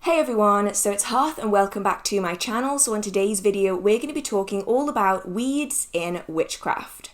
Hey everyone, so it's Hearth and welcome back to my channel. So in today's video, we're going to be talking all about weeds in witchcraft.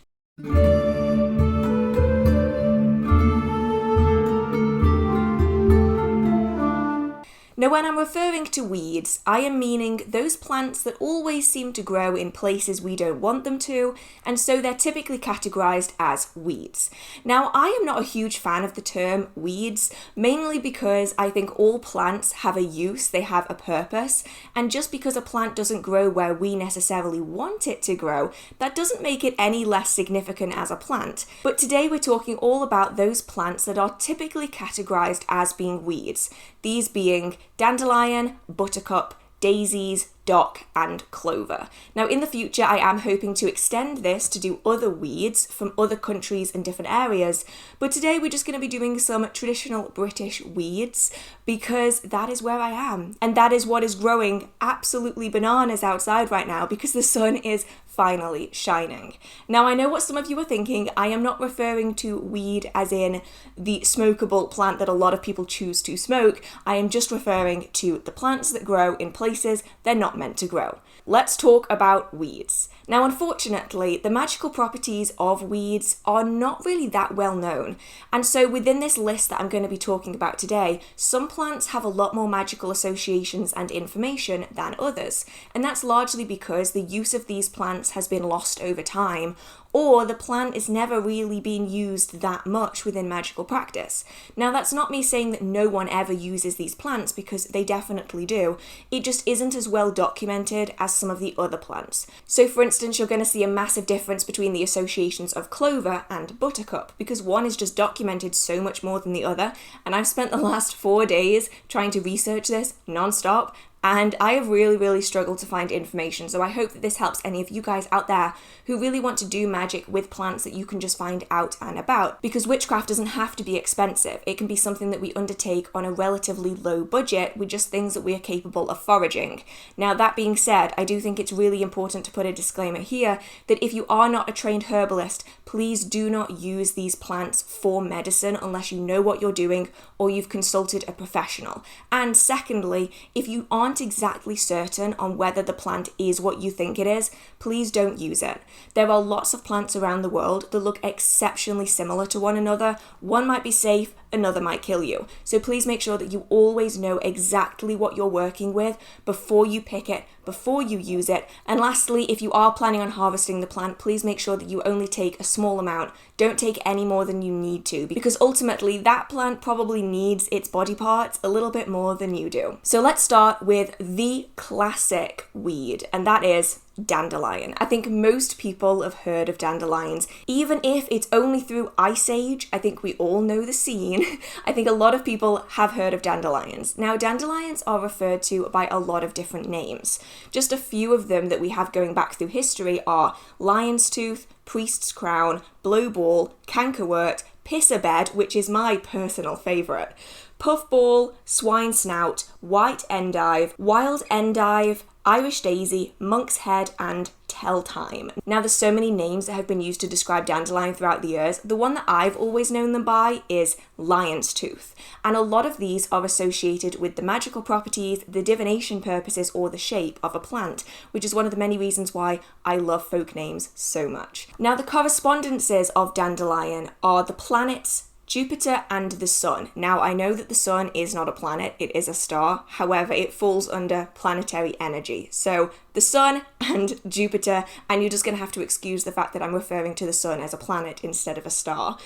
Now, when I'm referring to weeds, I am meaning those plants that always seem to grow in places we don't want them to, and so they're typically categorized as weeds. Now, I am not a huge fan of the term weeds, mainly because I think all plants have a use, they have a purpose, and just because a plant doesn't grow where we necessarily want it to grow, that doesn't make it any less significant as a plant. But today we're talking all about those plants that are typically categorized as being weeds, these being Dandelion, Buttercup, daisies, dock, and clover. Now in the future I am hoping to extend this to do other weeds from other countries and different areas, but today we're just going to be doing some traditional British weeds because that is where I am, and that is what is growing absolutely bananas outside right now because the sun is finally shining. Now I know what some of you are thinking. I am not referring to weed as in the smokable plant that a lot of people choose to smoke. I am just referring to the plants that grow in places they're not meant to grow. Let's talk about weeds. Now, unfortunately, the magical properties of weeds are not really that well known. And so within this list that I'm going to be talking about today, some plants have a lot more magical associations and information than others. And that's largely because the use of these plants has been lost over time, or the plant is never really being used that much within magical practice. Now, that's not me saying that no one ever uses these plants, because they definitely do. It just isn't as well documented as some of the other plants. So for instance, you're going to see a massive difference between the associations of clover and buttercup, because one is just documented so much more than the other, and I've spent the last 4 days trying to research this non-stop, and I have really struggled to find information. So I hope that this helps any of you guys out there who really want to do magic with plants that you can just find out and about. Because witchcraft doesn't have to be expensive. It can be something that we undertake on a relatively low budget with just things that we are capable of foraging. Now that being said, I do think it's really important to put a disclaimer here that if you are not a trained herbalist, please do not use these plants for medicine unless you know what you're doing or you've consulted a professional. And secondly, if you aren't exactly certain on whether the plant is what you think it is, please don't use it. There are lots of plants around the world that look exceptionally similar to one another. One might be safe, another might kill you. So please make sure that you always know exactly what you're working with before you pick it, before you use it. And lastly, if you are planning on harvesting the plant, please make sure that you only take a small amount. Don't take any more than you need to, because ultimately that plant probably needs its body parts a little bit more than you do. So let's start with the classic weed, and that is dandelion. I think most people have heard of dandelions, even if it's only through Ice Age. I think we all know the scene. I think a lot of people have heard of dandelions. Now, dandelions are referred to by a lot of different names. Just a few of them that we have going back through history are lion's tooth, priest's crown, blowball, cankerwort, pisserbed, which is my personal favourite, puffball, swine snout, white endive, wild endive, Irish daisy, monk's head, and telltime. Now, there's so many names that have been used to describe dandelion throughout the years. The one that I've always known them by is lion's tooth, and a lot of these are associated with the magical properties, the divination purposes, or the shape of a plant, which is one of the many reasons why I love folk names so much. Now, the correspondences of dandelion are the planets Jupiter and the sun. Now, I know that the sun is not a planet, it is a star. However, it falls under planetary energy. So the sun and Jupiter, and you're just going to have to excuse the fact that I'm referring to the sun as a planet instead of a star.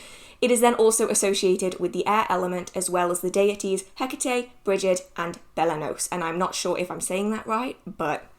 It is then also associated with the air element as well as the deities Hecate, Brigid, and Belanos. And I'm not sure if I'm saying that right, but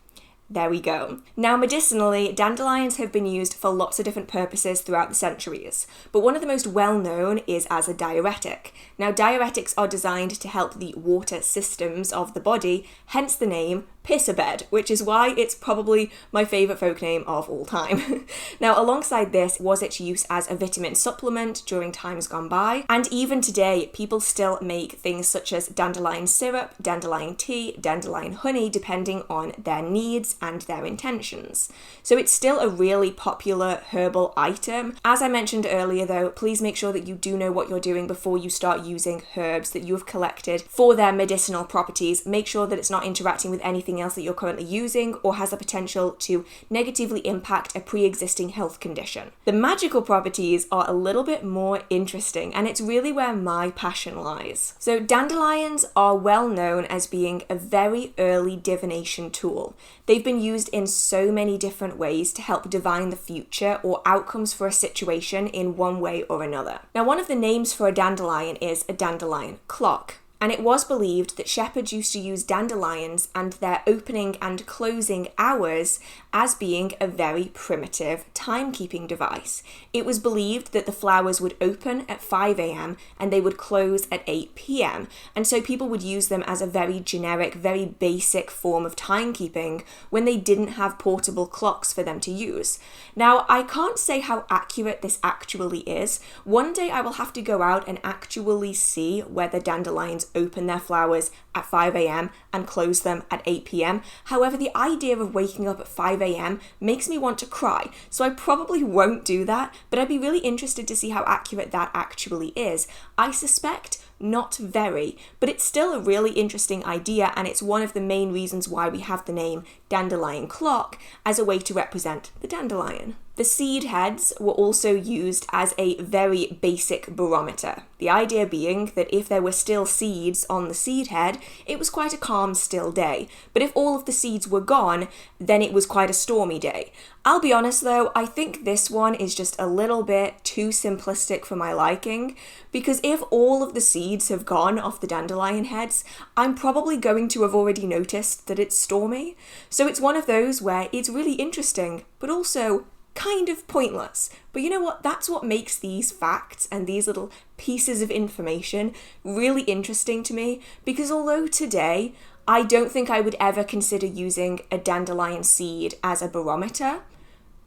there we go. Now, medicinally, dandelions have been used for lots of different purposes throughout the centuries, but one of the most well-known is as a diuretic. Now, diuretics are designed to help the water systems of the body, hence the name, piss-a-bed, which is why it's probably my favourite folk name of all time. Now, alongside this was its use as a vitamin supplement during times gone by, and even today, people still make things such as dandelion syrup, dandelion tea, dandelion honey, depending on their needs and their intentions. So it's still a really popular herbal item. As I mentioned earlier though, please make sure that you do know what you're doing before you start using herbs that you have collected for their medicinal properties. Make sure that it's not interacting with anything else that you're currently using or has the potential to negatively impact a pre-existing health condition. The magical properties are a little bit more interesting, and it's really where my passion lies. So dandelions are well known as being a very early divination tool. They've been used in so many different ways to help divine the future or outcomes for a situation in one way or another. Now, one of the names for a dandelion is a dandelion clock. And it was believed that shepherds used to use dandelions and their opening and closing hours as being a very primitive timekeeping device. It was believed that the flowers would open at 5 a.m. and they would close at 8 p.m. And so people would use them as a very generic, very basic form of timekeeping when they didn't have portable clocks for them to use. Now, I can't say how accurate this actually is. One day I will have to go out and actually see whether dandelions open their flowers at 5 a.m. and close them at 8 p.m. However, the idea of waking up at 5 a.m. makes me want to cry, so I probably won't do that, but I'd be really interested to see how accurate that actually is. I suspect not very, but it's still a really interesting idea, and it's one of the main reasons why we have the name dandelion clock as a way to represent the dandelion. The seed heads were also used as a very basic barometer, the idea being that if there were still seeds on the seed head, it was quite a calm, still day, but if all of the seeds were gone, then it was quite a stormy day. I'll be honest though, I think this one is just a little bit too simplistic for my liking, because if all of the seeds have gone off the dandelion heads, I'm probably going to have already noticed that it's stormy. So it's one of those where it's really interesting, but also kind of pointless. But you know what? That's what makes these facts and these little pieces of information really interesting to me, because although today I don't think I would ever consider using a dandelion seed as a barometer,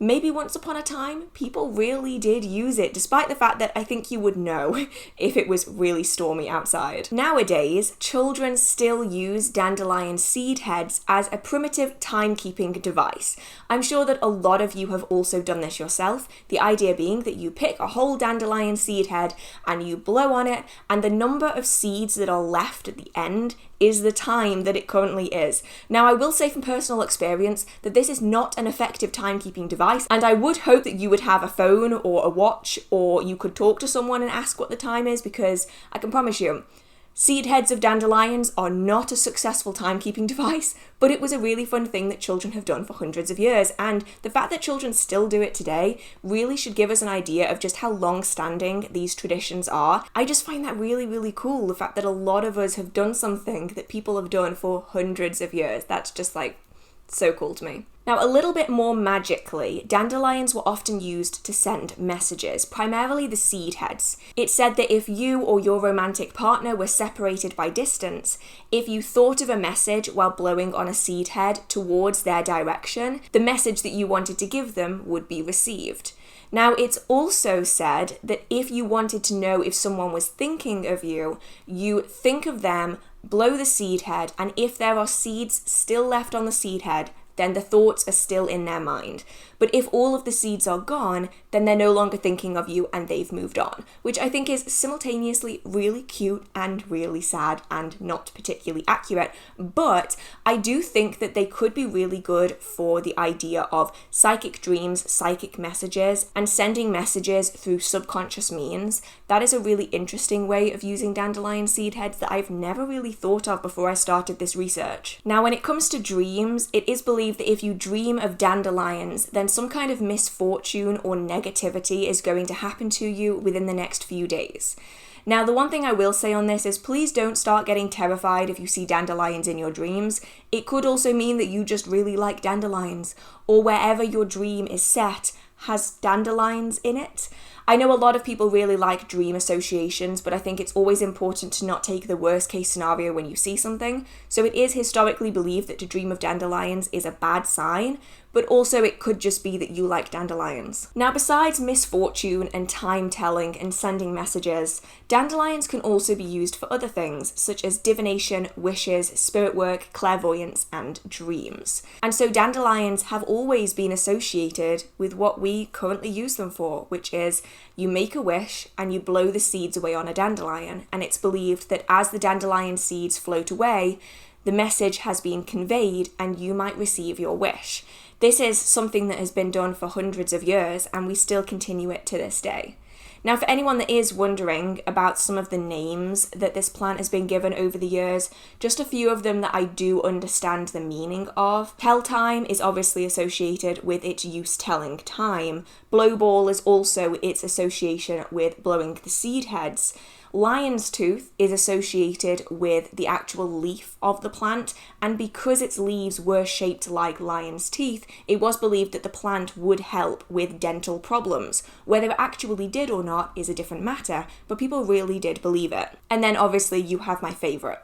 maybe once upon a time, people really did use it, despite the fact that I think you would know if it was really stormy outside. Nowadays, children still use dandelion seed heads as a primitive timekeeping device. I'm sure that a lot of you have also done this yourself, the idea being that you pick a whole dandelion seed head and you blow on it, and the number of seeds that are left at the end is the time that it currently is. Now, I will say from personal experience that this is not an effective timekeeping device, and I would hope that you would have a phone or a watch, or you could talk to someone and ask what the time is, because I can promise you, seed heads of dandelions are not a successful timekeeping device, but it was a really fun thing that children have done for hundreds of years, and the fact that children still do it today really should give us an idea of just how long-standing these traditions are. I just find that really, really cool, the fact that a lot of us have done something that people have done for hundreds of years. That's just so cool to me. Now, a little bit more magically, dandelions were often used to send messages, primarily the seed heads. It's said that if you or your romantic partner were separated by distance, if you thought of a message while blowing on a seed head towards their direction, the message that you wanted to give them would be received. Now, it's also said that if you wanted to know if someone was thinking of you, you think of them, blow the seed head, and if there are seeds still left on the seed head, then the thoughts are still in their mind. But if all of the seeds are gone, then they're no longer thinking of you and they've moved on, which I think is simultaneously really cute and really sad and not particularly accurate. But I do think that they could be really good for the idea of psychic dreams, psychic messages, and sending messages through subconscious means. That is a really interesting way of using dandelion seed heads that I've never really thought of before I started this research. Now, when it comes to dreams, it is believed that if you dream of dandelions, then some kind of misfortune or negativity is going to happen to you within the next few days. Now, the one thing I will say on this is please don't start getting terrified if you see dandelions in your dreams. It could also mean that you just really like dandelions, or wherever your dream is set has dandelions in it. I know a lot of people really like dream associations, but I think it's always important to not take the worst case scenario when you see something. So it is historically believed that to dream of dandelions is a bad sign, but also it could just be that you like dandelions. Now, besides misfortune and time telling and sending messages, dandelions can also be used for other things, such as divination, wishes, spirit work, clairvoyance, and dreams. And so dandelions have always been associated with what we currently use them for, which is you make a wish and you blow the seeds away on a dandelion, and it's believed that as the dandelion seeds float away, the message has been conveyed and you might receive your wish. This is something that has been done for hundreds of years, and we still continue it to this day. Now, for anyone that is wondering about some of the names that this plant has been given over the years, just a few of them that I do understand the meaning of. Tell time is obviously associated with its use telling time. Blowball is also its association with blowing the seed heads. Lion's tooth is associated with the actual leaf of the plant, and because its leaves were shaped like lion's teeth, it was believed that the plant would help with dental problems. Whether it actually did or not is a different matter, but people really did believe it. And then obviously you have my favourite,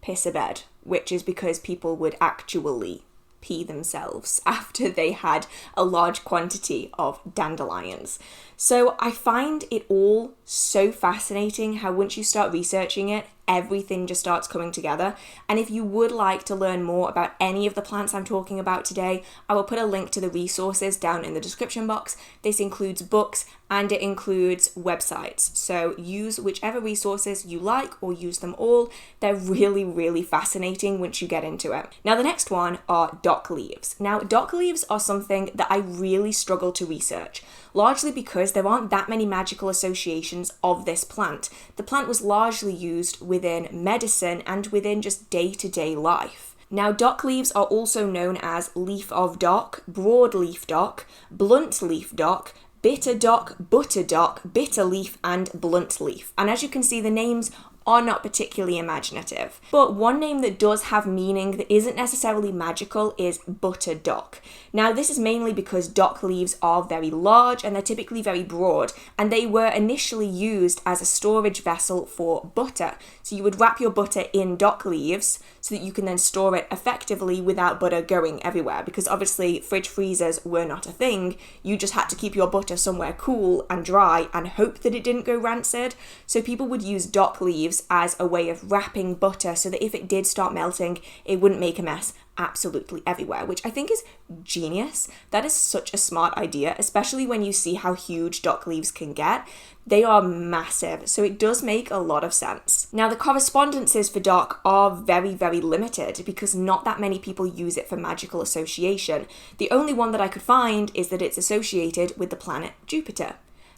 piss a bed, which is because people would actually pee themselves after they had a large quantity of dandelions. So I find it all so fascinating how once you start researching it, everything just starts coming together. And if you would like to learn more about any of the plants I'm talking about today, I will put a link to the resources down in the description box. This includes books and it includes websites. So use whichever resources you like or use them all. They're really, really fascinating once you get into it. Now, the next one are dock leaves. Now, dock leaves are something that I really struggle to research, largely because there aren't that many magical associations of this plant. The plant was largely used within medicine and within just day-to-day life. Now, dock leaves are also known as leaf of dock, broadleaf dock, blunt leaf dock, bitter dock, butter dock, bitter leaf, and blunt leaf. And as you can see, the names are not particularly imaginative. But one name that does have meaning that isn't necessarily magical is butter dock. Now, this is mainly because dock leaves are very large and they're typically very broad, and they were initially used as a storage vessel for butter. So you would wrap your butter in dock leaves so that you can then store it effectively without butter going everywhere, because obviously fridge freezers were not a thing. You just had to keep your butter somewhere cool and dry and hope that it didn't go rancid. So people would use dock leaves as a way of wrapping butter so that if it did start melting, it wouldn't make a mess absolutely everywhere, which I think is genius. That is such a smart idea, especially when you see how huge dock leaves can get. They are massive, so it does make a lot of sense. Now, the correspondences for dock are very, very limited because not that many people use it for magical association. The only one that I could find is that it's associated with the planet Jupiter.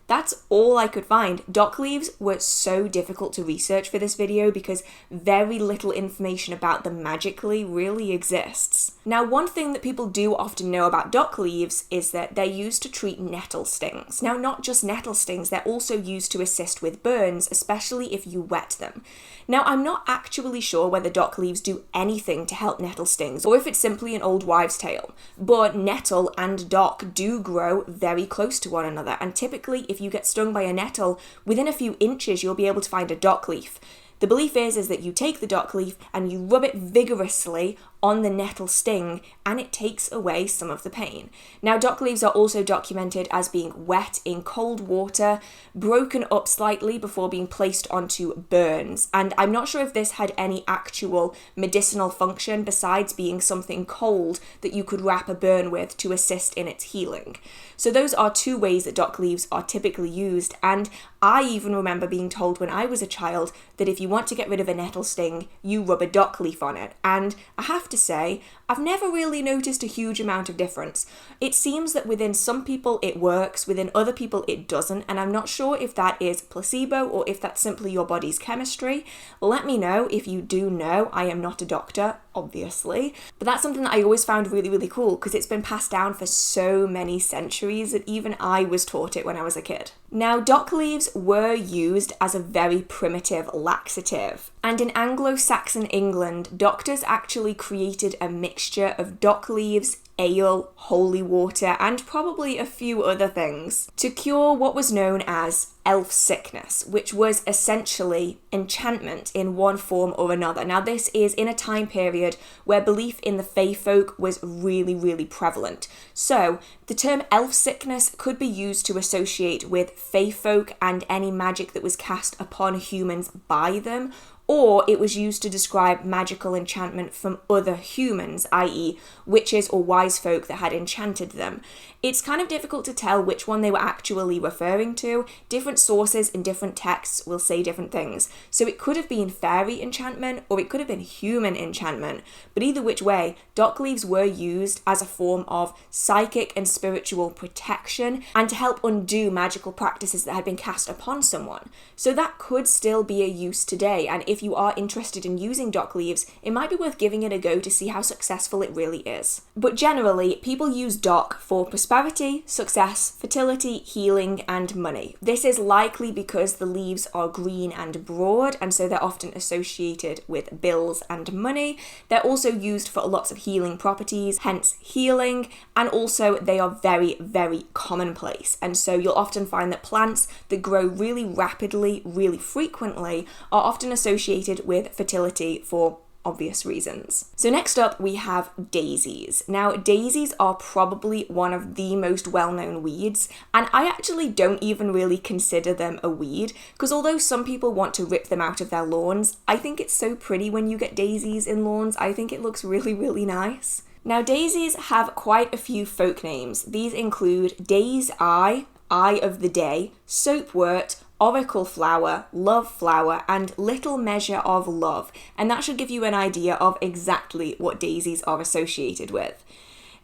That's all I could find. Dock leaves were so difficult to research for this video because very little information about them magically really exists. Now, one thing that people do often know about dock leaves is that they're used to treat nettle stings. Now, not just nettle stings, they're also used to assist with burns, especially if you wet them. Now, I'm not actually sure whether dock leaves do anything to help nettle stings or if it's simply an old wives' tale, but nettle and dock do grow very close to one another, and typically if you get stung by a nettle, within a few inches you'll be able to find a dock leaf. The belief is that you take the dock leaf and you rub it vigorously on the nettle sting and it takes away some of the pain. Now, dock leaves are also documented as being wet in cold water, broken up slightly before being placed onto burns. And I'm not sure if this had any actual medicinal function besides being something cold that you could wrap a burn with to assist in its healing. So those are two ways that dock leaves are typically used, and I even remember being told when I was a child that if you want to get rid of a nettle sting, you rub a dock leaf on it. And I have to say, I've never really noticed a huge amount of difference. It seems that within some people it works, within other people it doesn't, and I'm not sure if that is placebo or if that's simply your body's chemistry. Let me know if you do know. I am not a doctor, obviously, but that's something that I always found really, really cool because it's been passed down for so many centuries that even I was taught it when I was a kid. Now, dock leaves were used as a very primitive laxative, and in Anglo-Saxon England, doctors actually created a mixture of dock leaves, ale, holy water, and probably a few other things to cure what was known as elf sickness, which was essentially enchantment in one form or another. Now, this is in a time period where belief in the fae folk was really, really prevalent. So, the term elf sickness could be used to associate with fae folk and any magic that was cast upon humans by them, or it was used to describe magical enchantment from other humans, i.e. witches or wise folk that had enchanted them. It's kind of difficult to tell which one they were actually referring to. Different sources in different texts will say different things. So it could have been fairy enchantment or it could have been human enchantment. But either which way, dock leaves were used as a form of psychic and spiritual protection and to help undo magical practices that had been cast upon someone. So that could still be a use today, and if you are interested in using dock leaves, it might be worth giving it a go to see how successful it really is. But generally, people use dock for prosperity, success, fertility, healing, and money. This is likely because the leaves are green and broad, and so they're often associated with bills and money. They're also used for lots of healing properties, hence healing, and also they are very, very commonplace. And so you'll often find that plants that grow really rapidly, really frequently, are often associated with fertility for obvious reasons. So next up we have daisies. Now daisies are probably one of the most well-known weeds, and I actually don't even really consider them a weed, because although some people want to rip them out of their lawns, I think it's so pretty when you get daisies in lawns. I think it looks really, really nice. Now daisies have quite a few folk names. These include Day's Eye, Eye of the Day, Soapwort, Oracle Flower, Love Flower, and Little Measure of Love, and that should give you an idea of exactly what daisies are associated with.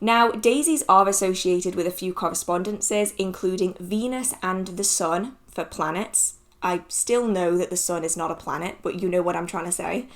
Now, daisies are associated with a few correspondences, including Venus and the Sun for planets. I still know that the Sun is not a planet, but you know what I'm trying to say.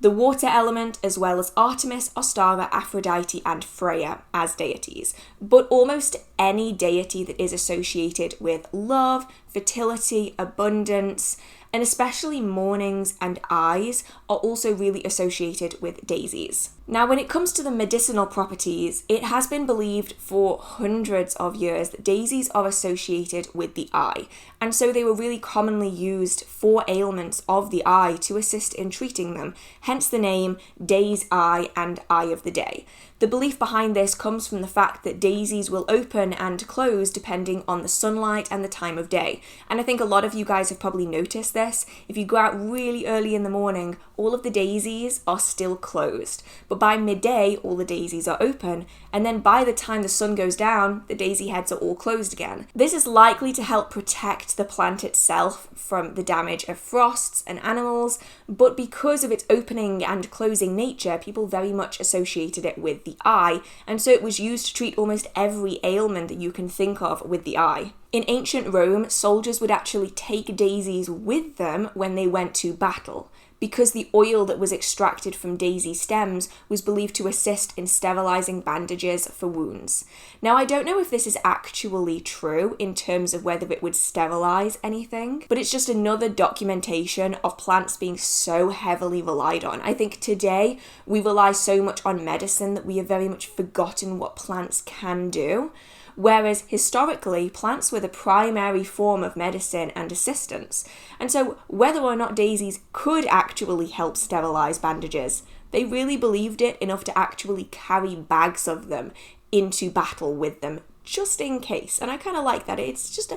The water element, as well as Artemis, Ostara, Aphrodite, and Freya as deities. But almost any deity that is associated with love, fertility, abundance, and especially mornings and eyes are also really associated with daisies. Now, when it comes to the medicinal properties, it has been believed for hundreds of years that daisies are associated with the eye, and so they were really commonly used for ailments of the eye to assist in treating them, hence the name Day's Eye and Eye of the Day. The belief behind this comes from the fact that daisies will open and close depending on the sunlight and the time of day. And I think a lot of you guys have probably noticed this. If you go out really early in the morning, all of the daisies are still closed. But by midday, all the daisies are open. And then by the time the sun goes down, the daisy heads are all closed again. This is likely to help protect the plant itself from the damage of frosts and animals. But because of its opening and closing nature, people very much associated it with the eye, and so it was used to treat almost every ailment that you can think of with the eye. In ancient Rome, soldiers would actually take daisies with them when they went to battle, because the oil that was extracted from daisy stems was believed to assist in sterilizing bandages for wounds. Now, I don't know if this is actually true in terms of whether it would sterilize anything, but it's just another documentation of plants being so heavily relied on. I think today we rely so much on medicine that we have very much forgotten what plants can do. Whereas historically, plants were the primary form of medicine and assistance. And so whether or not daisies could actually help sterilize bandages, they really believed it enough to actually carry bags of them into battle with them, just in case. And I kind of like that. It's just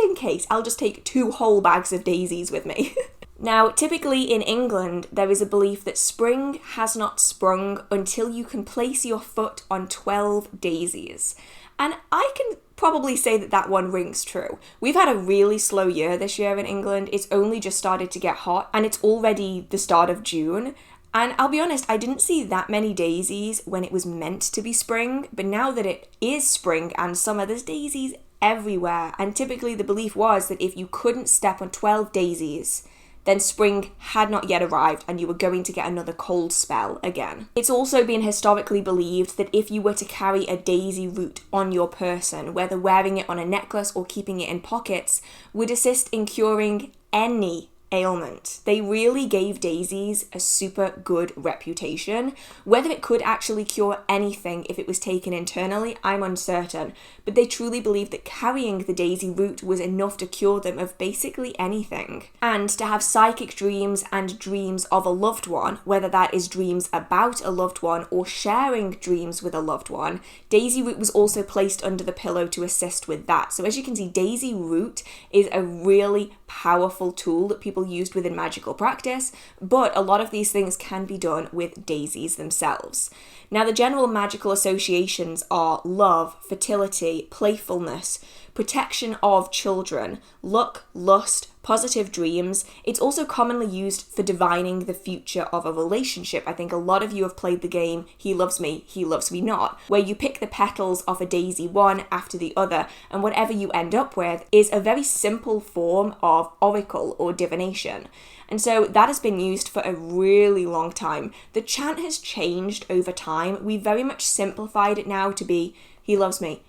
in case. I'll just take 2 whole bags of daisies with me. Now, typically in England, there is a belief that spring has not sprung until you can place your foot on 12 daisies. And I can probably say that that one rings true. We've had a really slow year this year in England. It's only just started to get hot, and it's already the start of June. And I'll be honest, I didn't see that many daisies when it was meant to be spring, but now that it is spring and summer, there's daisies everywhere. And typically the belief was that if you couldn't step on 12 daisies, then spring had not yet arrived and you were going to get another cold spell again. It's also been historically believed that if you were to carry a daisy root on your person, whether wearing it on a necklace or keeping it in pockets, would assist in curing any ailment. They really gave daisies a super good reputation. Whether it could actually cure anything if it was taken internally, I'm uncertain, but they truly believed that carrying the daisy root was enough to cure them of basically anything. And to have psychic dreams and dreams of a loved one, whether that is dreams about a loved one or sharing dreams with a loved one, daisy root was also placed under the pillow to assist with that. So as you can see, daisy root is a really powerful tool that people used within magical practice, but a lot of these things can be done with daisies themselves. Now, the general magical associations are love, fertility, playfulness, protection of children, luck, lust, positive dreams. It's also commonly used for divining the future of a relationship. I think a lot of you have played the game He Loves Me Not, where you pick the petals of a daisy one after the other, and whatever you end up with is a very simple form of oracle or divination. And so that has been used for a really long time. The chant has changed over time. We very much simplified it now to be he loves me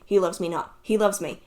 not, he loves me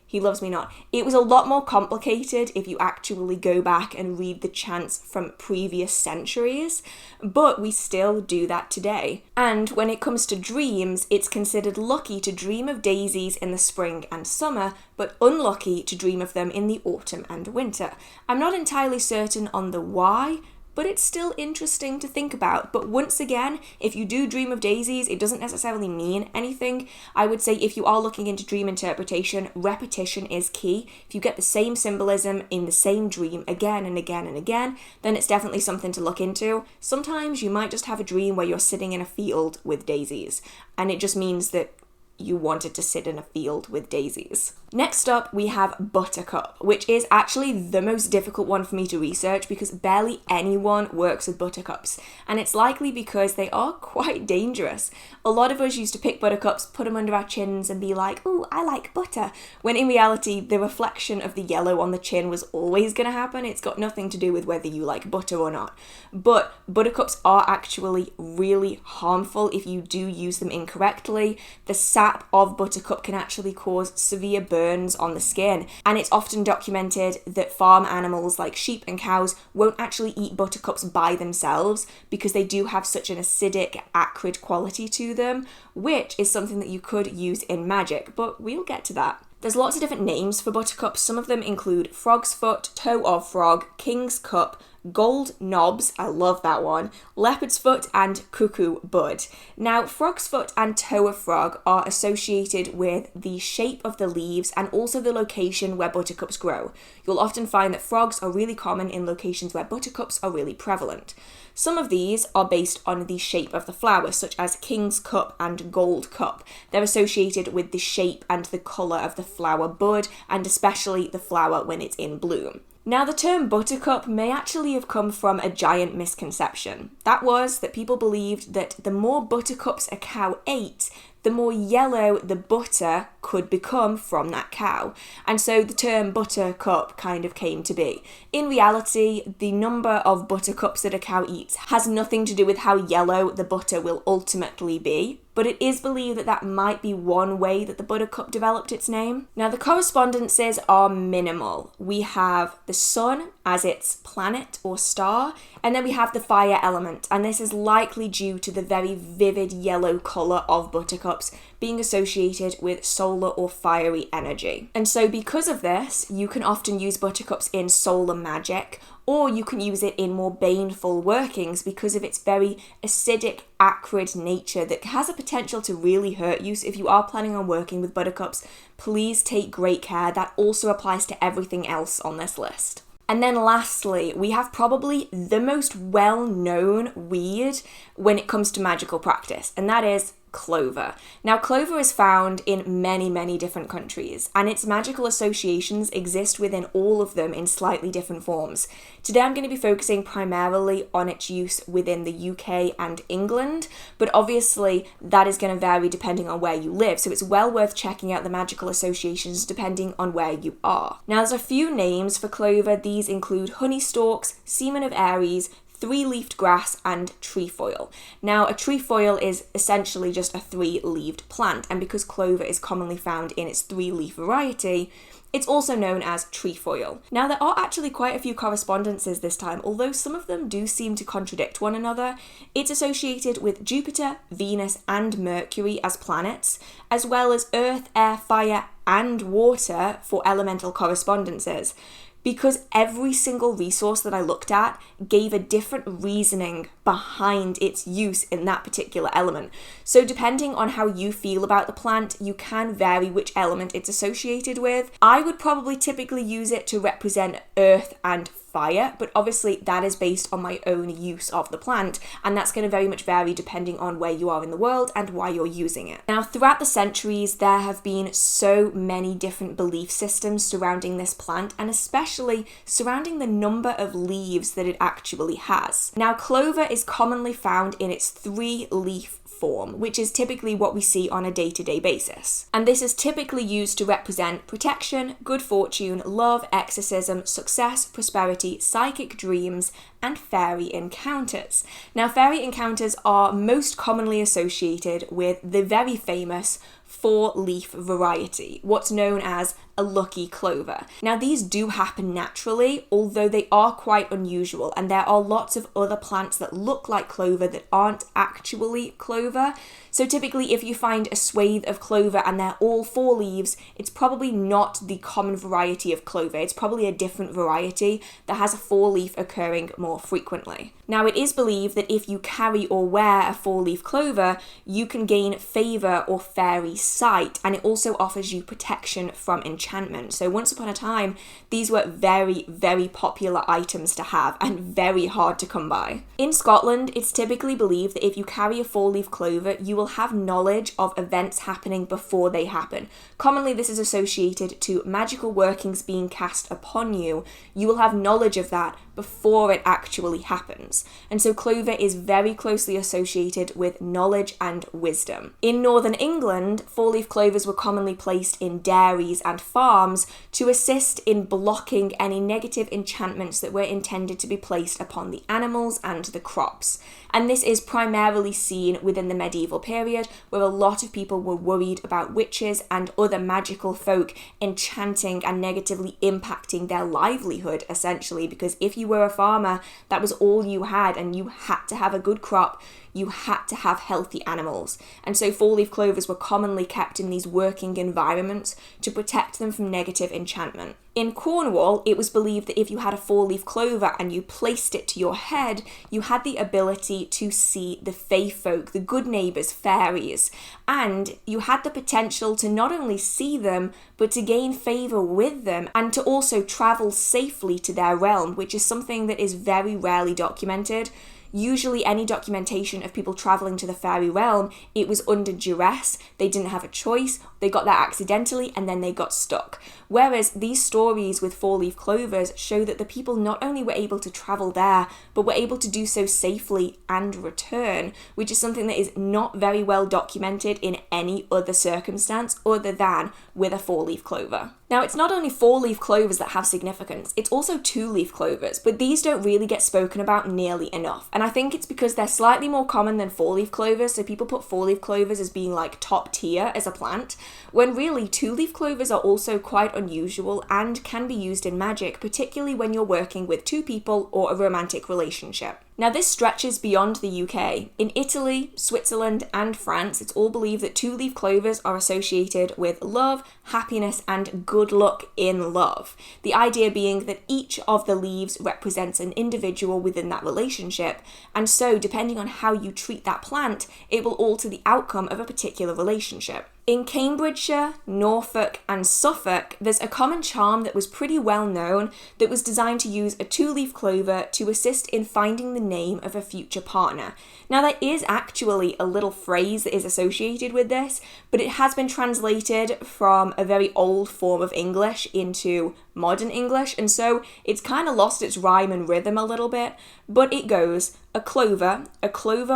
not. It was a lot more complicated if you actually go back and read the chants from previous centuries, but we still do that today. And when it comes to dreams, it's considered lucky to dream of daisies in the spring and summer, but unlucky to dream of them in the autumn and winter. I'm not entirely certain on the why, but it's still interesting to think about. But once again, if you do dream of daisies, it doesn't necessarily mean anything. I would say if you are looking into dream interpretation, repetition is key. If you get the same symbolism in the same dream again and again and again, then it's definitely something to look into. Sometimes you might just have a dream where you're sitting in a field with daisies, and it just means that you wanted to sit in a field with daisies. Next up, we have Buttercup, which is actually the most difficult one for me to research because barely anyone works with buttercups, and it's likely because they are quite dangerous. A lot of us used to pick buttercups, put them under our chins and be like, ooh, I like butter, when in reality, the reflection of the yellow on the chin was always going to happen. It's got nothing to do with whether you like butter or not. But buttercups are actually really harmful if you do use them incorrectly. The sap of buttercup can actually cause severe burns on the skin, and it's often documented that farm animals like sheep and cows won't actually eat buttercups by themselves because they do have such an acidic, acrid quality to them, which is something that you could use in magic, but we'll get to that. There's lots of different names for buttercups. Some of them include frog's foot, toe of frog, king's cup, gold knobs, I love that one, leopard's foot, and cuckoo bud. Now, frog's foot and toe of frog are associated with the shape of the leaves and also the location where buttercups grow. You'll often find that frogs are really common in locations where buttercups are really prevalent. Some of these are based on the shape of the flower, such as king's cup and gold cup. They're associated with the shape and the colour of the flower bud, and especially the flower when it's in bloom. Now, the term buttercup may actually have come from a giant misconception. That was that people believed that the more buttercups a cow ate, the more yellow the butter could become from that cow. And so the term buttercup kind of came to be. In reality, the number of buttercups that a cow eats has nothing to do with how yellow the butter will ultimately be, but it is believed that that might be one way that the buttercup developed its name. Now, the correspondences are minimal. We have the sun as its planet or star, and then we have the fire element, and this is likely due to the very vivid yellow colour of buttercups being associated with solar or fiery energy. And so because of this, you can often use buttercups in solar magic, or you can use it in more baneful workings because of its very acidic, acrid nature that has a potential to really hurt you. So if you are planning on working with buttercups, please take great care. That also applies to everything else on this list. And then lastly, we have probably the most well-known weed when it comes to magical practice, and that is clover. Now, clover is found in many, many different countries, and its magical associations exist within all of them in slightly different forms. Today I'm going to be focusing primarily on its use within the UK and England, but obviously that is going to vary depending on where you live, so it's well worth checking out the magical associations depending on where you are. Now, there's a few names for clover. These include honeystalks, semen of Aries, three-leafed grass, and trefoil. Now, a trefoil is essentially just a three-leaved plant, and because clover is commonly found in its three-leaf variety, it's also known as trefoil. Now, there are actually quite a few correspondences this time, although some of them do seem to contradict one another. It's associated with Jupiter, Venus, and Mercury as planets, as well as Earth, Air, Fire, and Water for elemental correspondences, because every single resource that I looked at gave a different reasoning behind its use in that particular element. So depending on how you feel about the plant, you can vary which element it's associated with. I would probably typically use it to represent earth and fire, but obviously that is based on my own use of the plant, and that's going to very much vary depending on where you are in the world and why you're using it. Now, throughout the centuries, there have been so many different belief systems surrounding this plant, and especially surrounding the number of leaves that it actually has. Now, clover is commonly found in its three-leaf form, which is typically what we see on a day-to-day basis. And this is typically used to represent protection, good fortune, love, exorcism, success, prosperity, psychic dreams, and fairy encounters. Now, fairy encounters are most commonly associated with the very famous four-leaf variety, what's known as a lucky clover. Now, these do happen naturally, although they are quite unusual, and there are lots of other plants that look like clover that aren't actually clover. So typically, if you find a swathe of clover and they're all four leaves, it's probably not the common variety of clover. It's probably a different variety that has a four-leaf occurring more frequently. Now, it is believed that if you carry or wear a four-leaf clover, you can gain favor or fairy sight, and it also offers you protection from enchantment. So once upon a time, these were very, very popular items to have and very hard to come by. In Scotland, it's typically believed that if you carry a four-leaf clover, you will have knowledge of events happening before they happen. Commonly, this is associated to magical workings being cast upon you. You will have knowledge of that before it actually happens. And so clover is very closely associated with knowledge and wisdom. In northern England, four-leaf clovers were commonly placed in dairies and farms to assist in blocking any negative enchantments that were intended to be placed upon the animals and the crops. And this is primarily seen within the medieval period, where a lot of people were worried about witches and other magical folk enchanting and negatively impacting their livelihood, essentially, because if you were a farmer, that was all you had, and you had to have a good crop. You had to have healthy animals. And so four-leaf clovers were commonly kept in these working environments to protect them from negative enchantment. In Cornwall, it was believed that if you had a four-leaf clover and you placed it to your head, you had the ability to see the fae folk, the good neighbours, fairies, and you had the potential to not only see them, but to gain favour with them and to also travel safely to their realm, which is something that is very rarely documented. Usually any documentation of people travelling to the fairy realm, it was under duress, they didn't have a choice, they got there accidentally and then they got stuck. Whereas these stories with four-leaf clovers show that the people not only were able to travel there, but were able to do so safely and return, which is something that is not very well documented in any other circumstance other than with a four-leaf clover. Now, it's not only four-leaf clovers that have significance, it's also two-leaf clovers, but these don't really get spoken about nearly enough. And I think it's because they're slightly more common than four-leaf clovers, so people put four-leaf clovers as being like top tier as a plant, when really two-leaf clovers are also quite unusual and can be used in magic, particularly when you're working with two people or a romantic relationship. Now, this stretches beyond the UK. In Italy, Switzerland, and France, it's all believed that two-leaf clovers are associated with love, happiness, and good luck in love. The idea being that each of the leaves represents an individual within that relationship, and so depending on how you treat that plant, it will alter the outcome of a particular relationship. In Cambridgeshire, Norfolk, and Suffolk, there's a common charm that was pretty well known that was designed to use a two-leaf clover to assist in finding the name of a future partner. Now, there is actually a little phrase that is associated with this, but it has been translated from a very old form of English into modern English, and so it's kind of lost its rhyme and rhythm a little bit, but it goes, a clover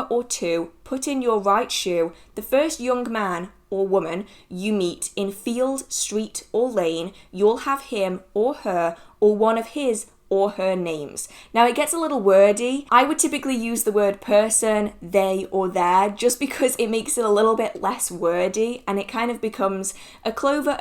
or two, put in your right shoe, the first young man or woman you meet in field, street, or lane, you'll have him or her or one of his or her names. Now it gets a little wordy. I would typically use the word person, they, or their, just because it makes it a little bit less wordy, and it kind of becomes a clover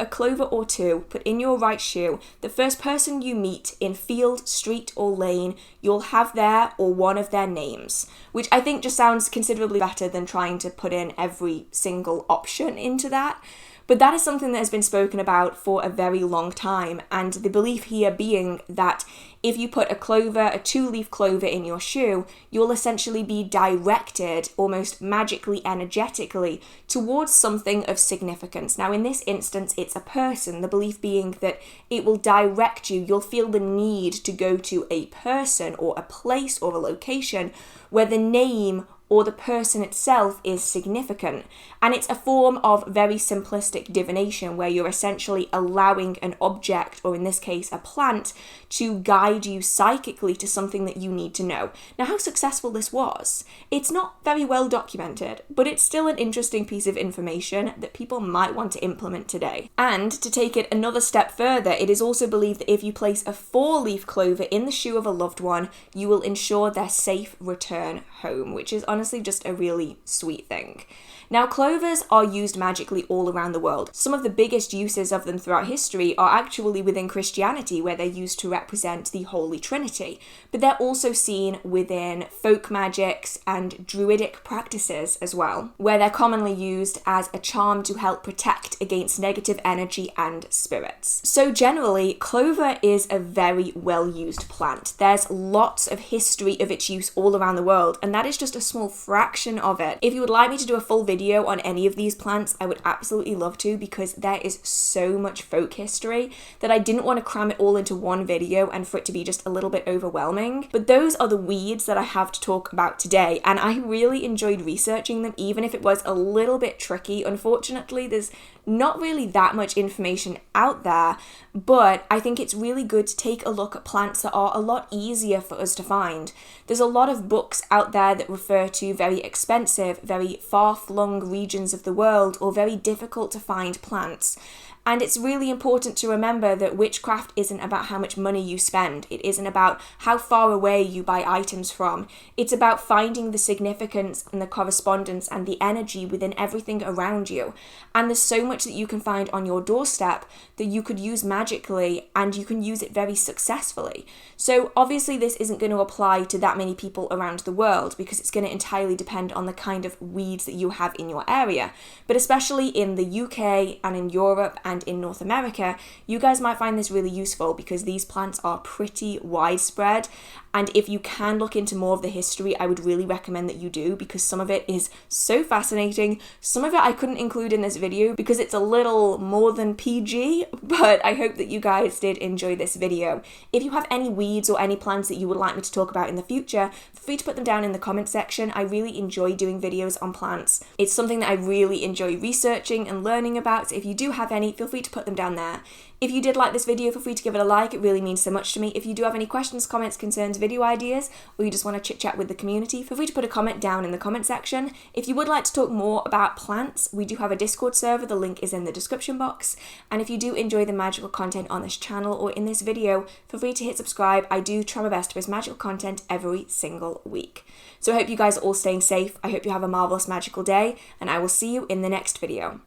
or two, put in your right shoe. The first person you meet in field, street, or lane, you'll have their or one of their names, which I think just sounds considerably better than trying to put in every single option into that. But that is something that has been spoken about for a very long time, and the belief here being that if you put a clover, a 2-leaf clover in your shoe, you'll essentially be directed almost magically, energetically, towards something of significance. Now in this instance, it's a person, the belief being that it will direct you, you'll feel the need to go to a person or a place or a location where the name or the person itself is significant. And it's a form of very simplistic divination where you're essentially allowing an object, or in this case a plant, to guide you psychically to something that you need to know. Now how successful this was, it's not very well documented, but it's still an interesting piece of information that people might want to implement today. And to take it another step further, it is also believed that if you place a 4-leaf clover in the shoe of a loved one, you will ensure their safe return home, which is honestly just a really sweet thing. Now, clovers are used magically all around the world. Some of the biggest uses of them throughout history are actually within Christianity, where they're used to represent the Holy Trinity. But they're also seen within folk magics and druidic practices as well, where they're commonly used as a charm to help protect against negative energy and spirits. So generally, clover is a very well-used plant. There's lots of history of its use all around the world, and that is just a small fraction of it. If you would like me to do a full video on any of these plants, I would absolutely love to, because there is so much folk history that I didn't want to cram it all into one video and for it to be just a little bit overwhelming. But those are the weeds that I have to talk about today, and I really enjoyed researching them, even if it was a little bit tricky. Unfortunately, there's not really that much information out there, but I think it's really good to take a look at plants that are a lot easier for us to find. There's a lot of books out there that refer to very expensive, very far-flung regions of the world, or very difficult to find plants. And it's really important to remember that witchcraft isn't about how much money you spend. It isn't about how far away you buy items from. It's about finding the significance and the correspondence and the energy within everything around you. And there's so much that you can find on your doorstep that you could use magically, and you can use it very successfully. So obviously this isn't going to apply to that many people around the world, because it's going to entirely depend on the kind of weeds that you have in your area. But especially in the UK and in Europe and in North America, you guys might find this really useful, because these plants are pretty widespread. And if you can look into more of the history, I would really recommend that you do, because some of it is so fascinating. Some of it I couldn't include in this video because it's a little more than PG, but I hope that you guys did enjoy this video. If you have any weeds or any plants that you would like me to talk about in the future, feel free to put them down in the comment section. I really enjoy doing videos on plants. It's something that I really enjoy researching and learning about, so if you do have any, feel free to put them down there. If you did like this video, feel free to give it a like. It really means so much to me. If you do have any questions, comments, concerns, video ideas, or you just want to chit chat with the community, feel free to put a comment down in the comment section. If you would like to talk more about plants, we do have a Discord server. The link is in the description box. And if you do enjoy the magical content on this channel or in this video, feel free to hit subscribe. I do try my best to post magical content every single week. So I hope you guys are all staying safe. I hope you have a marvelous magical day, and I will see you in the next video.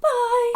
Bye!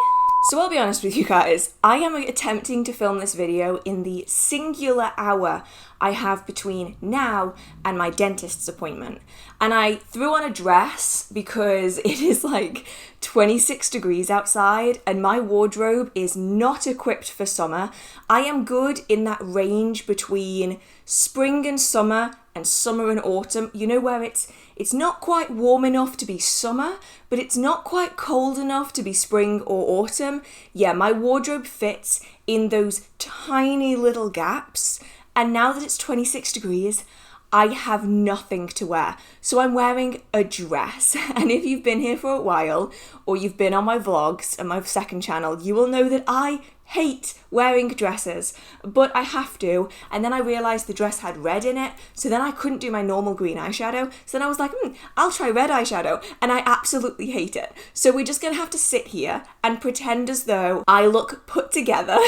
So I'll be honest with you guys, I am attempting to film this video in the singular hour I have between now and my dentist's appointment. And I threw on a dress because it is like 26 degrees outside and my wardrobe is not equipped for summer. I am good in that range between spring and summer and autumn. You know, where it's not quite warm enough to be summer, but it's not quite cold enough to be spring or autumn. Yeah, my wardrobe fits in those tiny little gaps. And now that it's 26 degrees, I have nothing to wear. So I'm wearing a dress. And if you've been here for a while, or you've been on my vlogs and my second channel, you will know that I hate wearing dresses, but I have to. And then I realised the dress had red in it, so then I couldn't do my normal green eyeshadow. So then I was like, I'll try red eyeshadow, and I absolutely hate it. So we're just gonna have to sit here and pretend as though I look put together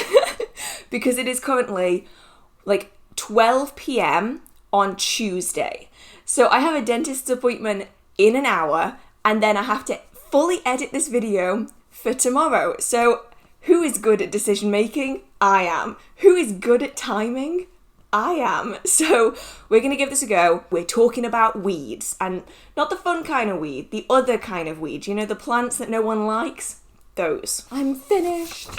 because it is currently like 12 p.m. on Tuesday. So I have a dentist's appointment in an hour, and then I have to fully edit this video for tomorrow. So who is good at decision making? I am. Who is good at timing? I am. So we're going to give this a go. We're talking about weeds, and not the fun kind of weed, the other kind of weed. You know, the plants that no one likes? Those. I'm finished.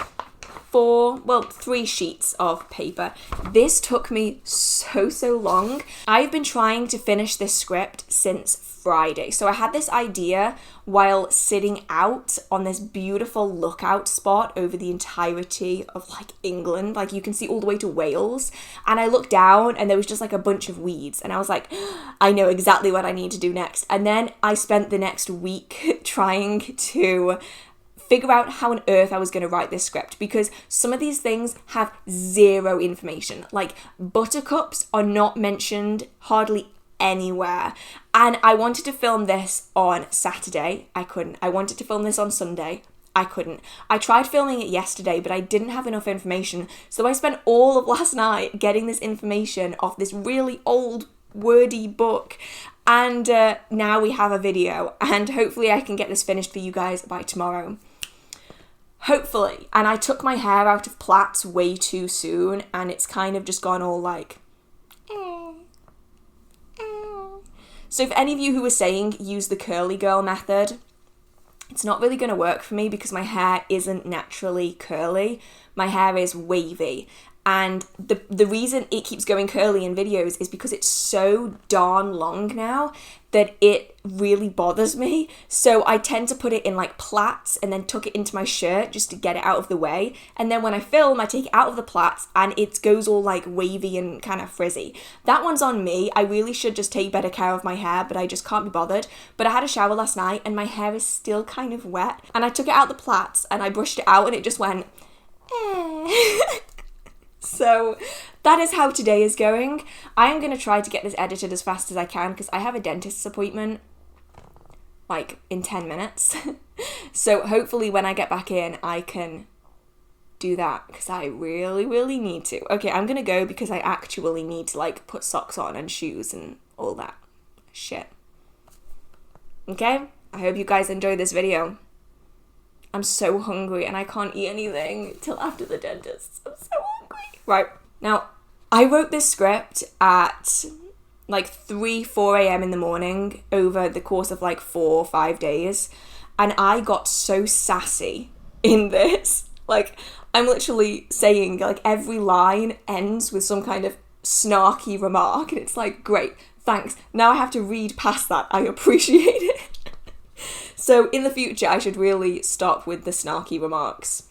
3 sheets of paper. This took me so long. I've been trying to finish this script since Friday. So I had this idea while sitting out on this beautiful lookout spot over the entirety of like England. Like you can see all the way to Wales. And I looked down and there was just like a bunch of weeds. And I was like, I know exactly what I need to do next. And then I spent the next week trying to figure out how on earth I was going to write this script, because some of these things have zero information. Like buttercups are not mentioned hardly anywhere. And I wanted to film this on Saturday. I couldn't. I wanted to film this on Sunday. I couldn't. I tried filming it yesterday, but I didn't have enough information. So I spent all of last night getting this information off this really old wordy book. And now we have a video, and hopefully I can get this finished for you guys by tomorrow. Hopefully. And I took my hair out of plaits way too soon, and it's kind of just gone all like, So if any of you who were saying use the curly girl method, it's not really going to work for me because my hair isn't naturally curly. My hair is wavy. And the reason it keeps going curly in videos is because it's so darn long now that it really bothers me. So I tend to put it in like plaits and then tuck it into my shirt just to get it out of the way. And then when I film, I take it out of the plaits and it goes all like wavy and kind of frizzy. That one's on me. I really should just take better care of my hair, but I just can't be bothered. But I had a shower last night and my hair is still kind of wet. And I took it out the plaits and I brushed it out and it just went, So that is how today is going. I am going to try to get this edited as fast as I can because I have a dentist's appointment like in 10 minutes. So hopefully when I get back in, I can do that because I really need to. Okay, I'm going to go because I actually need to like put socks on and shoes and all that shit. Okay, I hope you guys enjoy this video. I'm so hungry and I can't eat anything till after the dentist. I'm so hungry. Right, now I wrote this script at like 4 a.m. in the morning over the course of like 4 or 5 days, and I got so sassy in this. Like I'm literally saying like every line ends with some kind of snarky remark and it's like, great, thanks. Now I have to read past that. I appreciate it. So in the future, I should really stop with the snarky remarks.